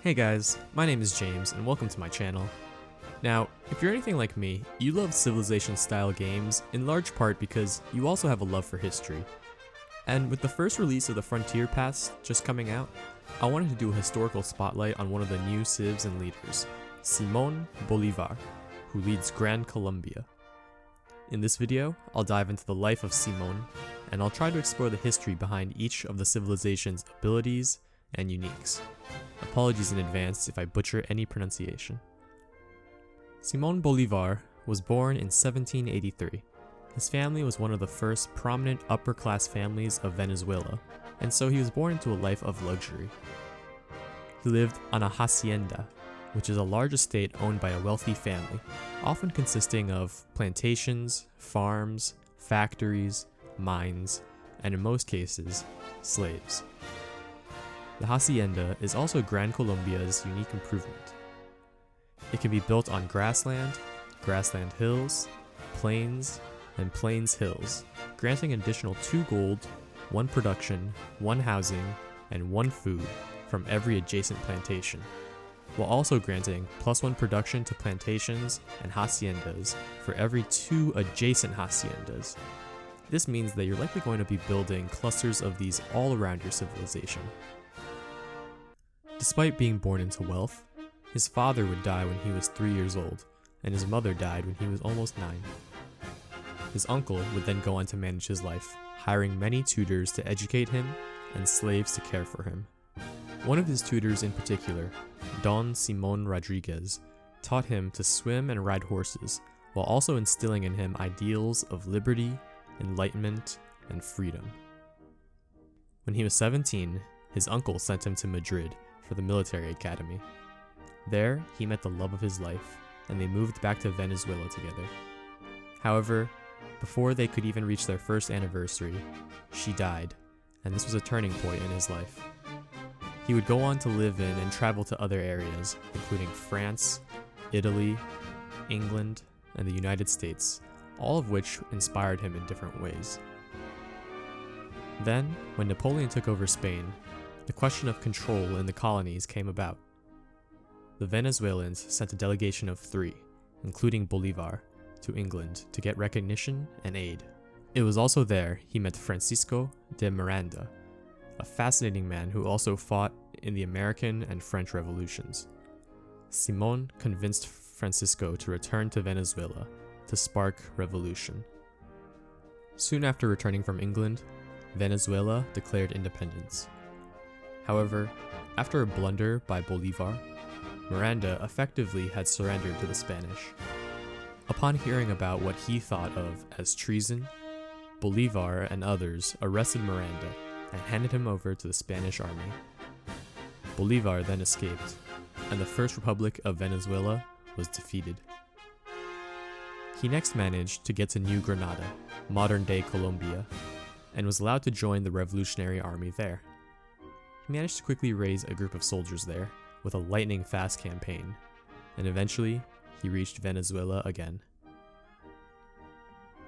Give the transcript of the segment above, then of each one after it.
Hey guys, my name is James and welcome to my channel. Now, if you're anything like me, you love Civilization style games in large part because you also have a love for history. And with the first release of the Frontier Pass just coming out, I wanted to do a historical spotlight on one of the new civs and leaders, Simón Bolívar, who leads Gran Colombia. In this video, I'll dive into the life of Simón, and I'll try to explore the history behind each of the civilization's abilities and uniques. Apologies in advance if I butcher any pronunciation. Simón Bolívar was born in 1783. His family was one of the first prominent upper-class families of Venezuela, and so he was born into a life of luxury. He lived on a hacienda, which is a large estate owned by a wealthy family, often consisting of plantations, farms, factories, mines, and in most cases, slaves. The hacienda is also Gran Colombia's unique improvement. It can be built on grassland hills, plains, and plains hills, granting an additional 2 gold, 1 production, 1 housing, and 1 food from every adjacent plantation, while also granting +1 production to plantations and haciendas for every 2 adjacent haciendas. This means that you're likely going to be building clusters of these all around your civilization. Despite being born into wealth, his father would die when he was 3 years old, and his mother died when he was almost 9. His uncle would then go on to manage his life, hiring many tutors to educate him and slaves to care for him. One of his tutors in particular, Don Simón Rodriguez, taught him to swim and ride horses, while also instilling in him ideals of liberty, enlightenment, and freedom. When he was 17, his uncle sent him to Madrid for the military academy. There, he met the love of his life, and they moved back to Venezuela together. However, before they could even reach their first anniversary, she died, and this was a turning point in his life. He would go on to live in and travel to other areas, including France, Italy, England, and the United States, all of which inspired him in different ways. Then, when Napoleon took over Spain, the question of control in the colonies came about. The Venezuelans sent a delegation of 3, including Bolivar, to England to get recognition and aid. It was also there he met Francisco de Miranda, a fascinating man who also fought in the American and French revolutions. Simón convinced Francisco to return to Venezuela to spark revolution. Soon after returning from England, Venezuela declared independence. However, after a blunder by Bolivar, Miranda effectively had surrendered to the Spanish. Upon hearing about what he thought of as treason, Bolivar and others arrested Miranda and handed him over to the Spanish army. Bolivar then escaped, and the First Republic of Venezuela was defeated. He next managed to get to New Granada, modern-day Colombia, and was allowed to join the Revolutionary Army there. He managed to quickly raise a group of soldiers there with a lightning-fast campaign, and eventually he reached Venezuela again.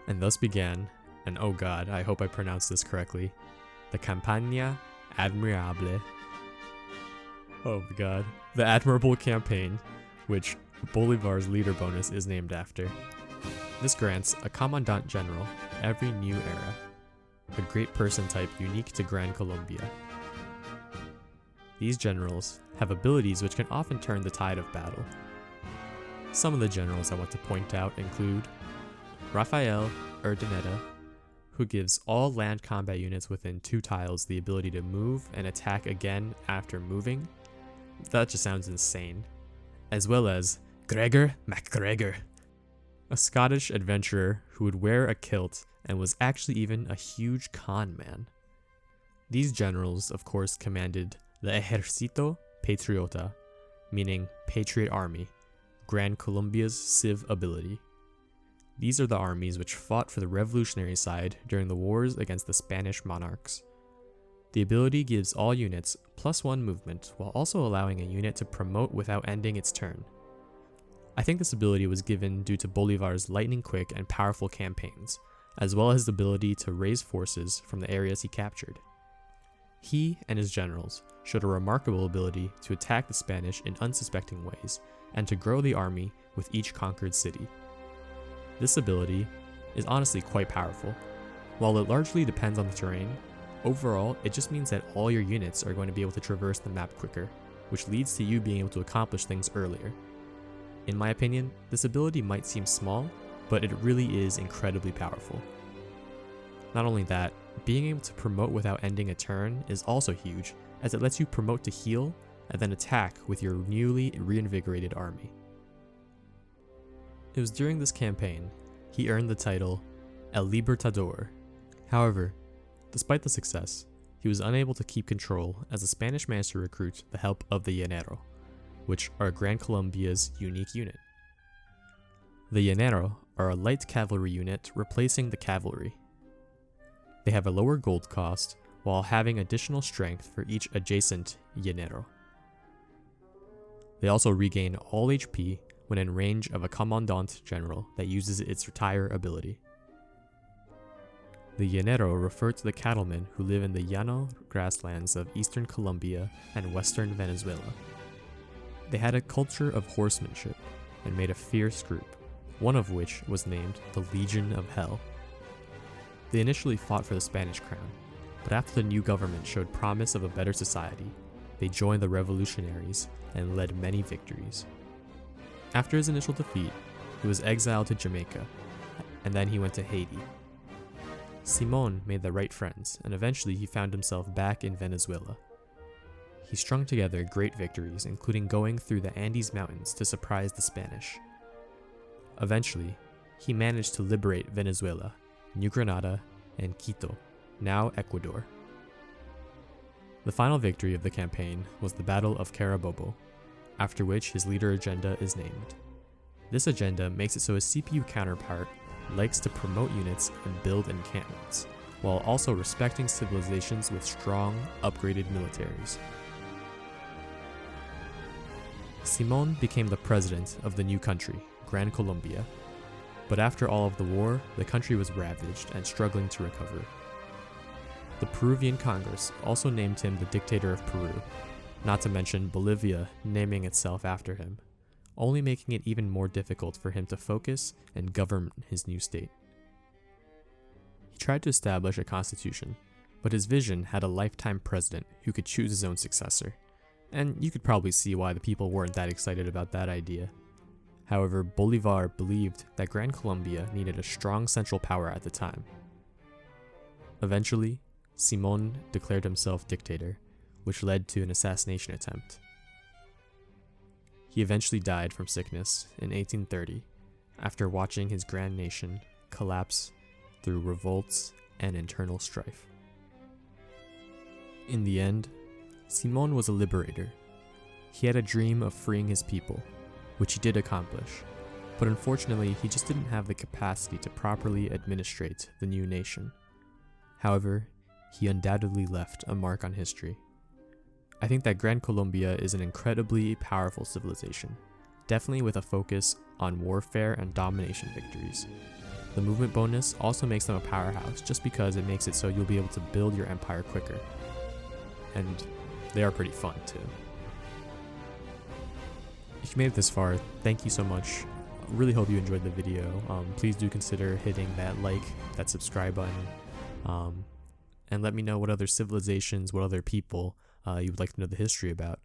And thus began, and oh god, I hope I pronounced this correctly, the Campana Admirable. Oh my god. The Admirable campaign, which Bolivar's leader bonus is named after. This grants a Commandant General every new era, a great person type unique to Gran Colombia. These generals have abilities which can often turn the tide of battle. Some of the generals I want to point out include Rafael Urdaneta, who gives all land combat units within 2 tiles the ability to move and attack again after moving. That just sounds insane. As well as Gregor MacGregor, a Scottish adventurer who would wear a kilt and was actually even a huge con man. These generals, of course, commanded the Ejercito Patriota, meaning Patriot Army, Gran Colombia's civ ability. These are the armies which fought for the revolutionary side during the wars against the Spanish monarchs. The ability gives all units +1 movement while also allowing a unit to promote without ending its turn. I think this ability was given due to Bolivar's lightning-quick and powerful campaigns, as well as the ability to raise forces from the areas he captured. He and his generals showed a remarkable ability to attack the Spanish in unsuspecting ways and to grow the army with each conquered city. This ability is honestly quite powerful. While it largely depends on the terrain, overall it just means that all your units are going to be able to traverse the map quicker, which leads to you being able to accomplish things earlier. In my opinion, this ability might seem small, but it really is incredibly powerful. Not only that, being able to promote without ending a turn is also huge, as it lets you promote to heal and then attack with your newly reinvigorated army. It was during this campaign he earned the title El Libertador. However, despite the success, he was unable to keep control as the Spanish managed to recruit the help of the Llanero, which are Gran Colombia's unique unit. The Llanero are a light cavalry unit replacing the cavalry. They have a lower gold cost while having additional strength for each adjacent Llanero. They also regain all HP when in range of a Comandante general that uses its retire ability. The Llanero refer to the cattlemen who live in the llano grasslands of eastern Colombia and western Venezuela. They had a culture of horsemanship and made a fierce group, one of which was named the Legion of Hell. They initially fought for the Spanish crown, but after the new government showed promise of a better society, they joined the revolutionaries and led many victories. After his initial defeat, he was exiled to Jamaica, and then he went to Haiti. Simon made the right friends, and eventually he found himself back in Venezuela. He strung together great victories, including going through the Andes Mountains to surprise the Spanish. Eventually, he managed to liberate Venezuela, New Granada, and Quito, now Ecuador. The final victory of the campaign was the Battle of Carabobo, after which his leader agenda is named. This agenda makes it so his CPU counterpart likes to promote units and build encampments, while also respecting civilizations with strong, upgraded militaries. Simon became the president of the new country, Gran Colombia, but after all of the war, the country was ravaged and struggling to recover. The Peruvian Congress also named him the dictator of Peru, not to mention Bolivia naming itself after him, only making it even more difficult for him to focus and govern his new state. He tried to establish a constitution, but his vision had a lifetime president who could choose his own successor, and you could probably see why the people weren't that excited about that idea. However, Bolivar believed that Gran Colombia needed a strong central power at the time. Eventually, Simon declared himself dictator, which led to an assassination attempt. He eventually died from sickness in 1830 after watching his grand nation collapse through revolts and internal strife. In the end, Simon was a liberator. He had a dream of freeing his people, which he did accomplish, but unfortunately he just didn't have the capacity to properly administrate the new nation. However, he undoubtedly left a mark on history. I think that Gran Colombia is an incredibly powerful civilization, definitely with a focus on warfare and domination victories. The movement bonus also makes them a powerhouse just because it makes it so you'll be able to build your empire quicker. And they are pretty fun too. If you made it this far, thank you so much. Really hope you enjoyed the video. Please do consider hitting that like, that subscribe button, and let me know what other civilizations, what other people you would like to know the history about.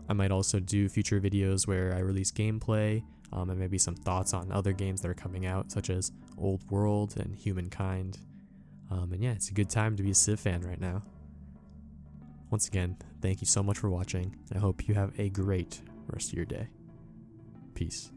I might also do future videos where I release gameplay, and maybe some thoughts on other games that are coming out, such as Old World and Humankind. And yeah, it's a good time to be a Civ fan right now. Once again, thank you so much for watching, and I hope you have a great rest of your day. Peace.